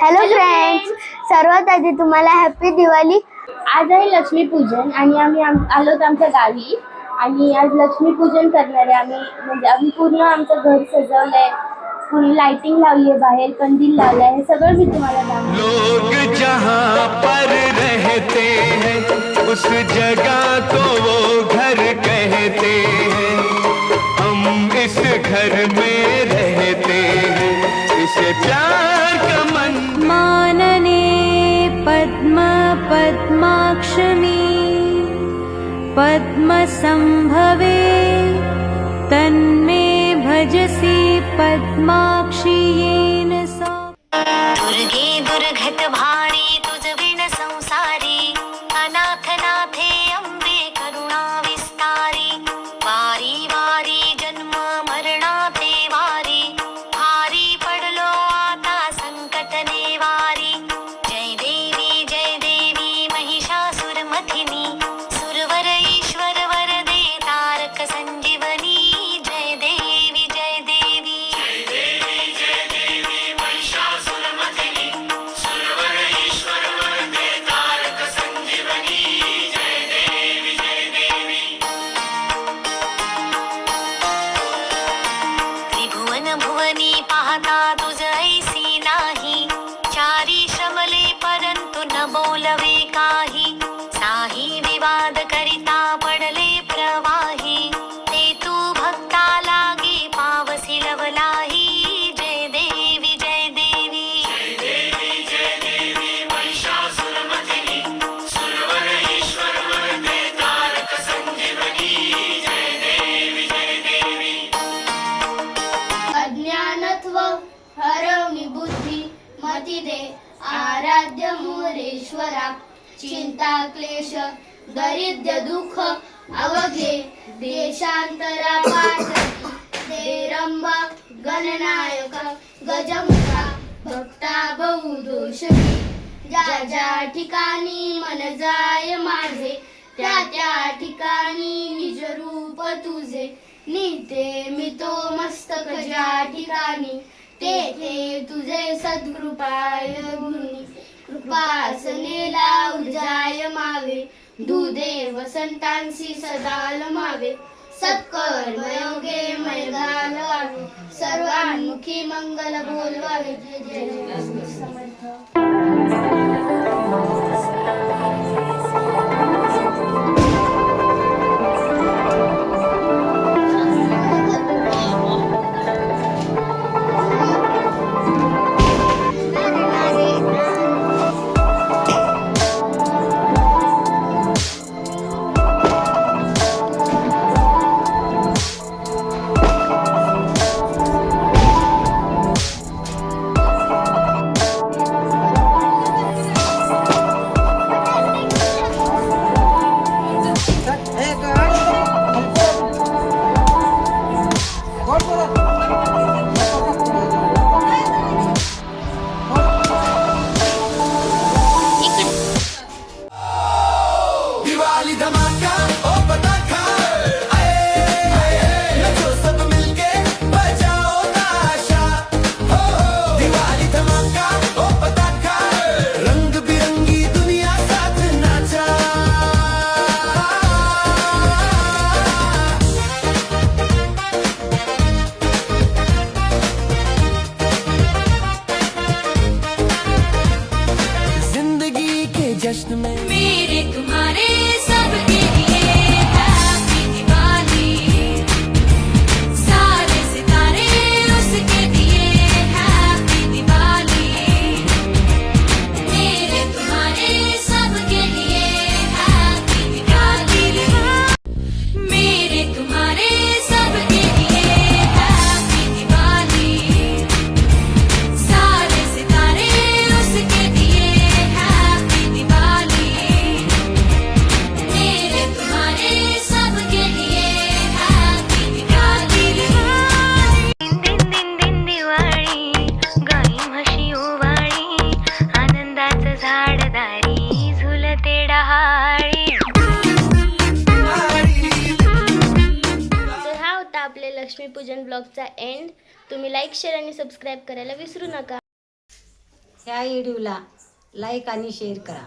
Hello friends, सर्वात आधी तुम्हाला हॅपी दिवाळी. आज आहे लक्ष्मीपूजन आणि आम्ही आलोत आमच्या गावी आणि आज लक्ष्मीपूजन करणार आहे. आम्ही पूर्ण आमचं घर सजवलंय, पूर्ण लाइटिंग लावली आहे, बाहेर कंदील लावलाय. हे सगळं मी तुम्हाला दाखवते. लोग जहाँ पर रहते हैं उस जगह को वो घर कहते हैं. हम इस घर में रहते हैं, इसे प्यार का मन. मानने पद्म पद्माक्षमी पद्मसंभवे तन्मे भजसी पद्माक्षी येन सा. दुर्गे दुर्गत भारी तुझ विण संसारी, अनाथ नाथे अंबे करुणा विस्तारी. वारी वारी जन्म मरणाते वारी, भारी पडलो आता संकट नेवारी. जय देवी महिषासुर मथिनी, सुरवर ईश्वर वरदे तारक संजीवनी. जय देवी जय देवी महिषासुर मथिनी, सुरवर ईश्वर वरदे तारक संजीवनी. जय देवी जय देवी. त्रिभुवन भुवनी पाहता तुझ ऐसी नाही, चारी श्रमले परंतु न बोलवे काही. साही विवाद करिता पडले प्रवाही, ते तू भक्ता लागे पावसी लवलाही. जय देवी जय देवी जय देवी महिषासुर मथिनी, सुरवर ईश्वर वरदे तारक संजीवनी. जय देवी जय देवी. अज्ञानत्व हरवणी बुद्धी मती दे, आराध्य मोरेश्वरा. चिंता क्लेश दरिद्र दुःख अवघे, देशांतरा पाठकी दे रंबा. गणनायक गजमुखा भक्ता बहुदोषी, ज्या ज्या ठिकाणी मन जाय माझे, त्या त्या ठिकाणी निज रूप तुझे. निते मी तो मस्तक ज्या ठिकाणी, तेथे तुझे सद्कृपाय गुणी. कृपासनेला उजाय मावे, दुदेव संतांसी सदा लमावे. सत्कर्मयोगे मय घालवावे, सर्वान्मुखी मंगल बोलवावे. जय जय समर्थ. दिवाली धमाका ओ पटाखा, नचो सब मिलके बजाओ ताशा. हो दिवाली धमाका ओ पटाखा, रंग बिरंगी दुनिया साथ नाचा. जिंदगी के जश्न में मेरे तुम्हारे सबके लिए हैप्पी दिवाली. सारे सितारे उसके दिए हैप्पी दिवाली. मेरे तुम्हारे सबके लिए हैप्पी दिवाली. मेरे तुम्हारे सबके लिए हैप्पी दिवाली. सारे सितारे उसके दिए हैप्पी दिवाली. मेरे तुम्हारे सबके लिए हैप्पी दिवाली. दिन दिन दिन दिवाळी, गाई म्हशी ओवाळी, आनंदाचं झाडदारी झुलते डहाळी. तर हा होता आपले लक्ष्मीपूजन ब्लॉगचा एंड. तुम्ही लाईक शेअर आणि सबस्क्राईब करायला विसरू नका. ह्या व्हिडिओला लाईक आणि शेअर करा.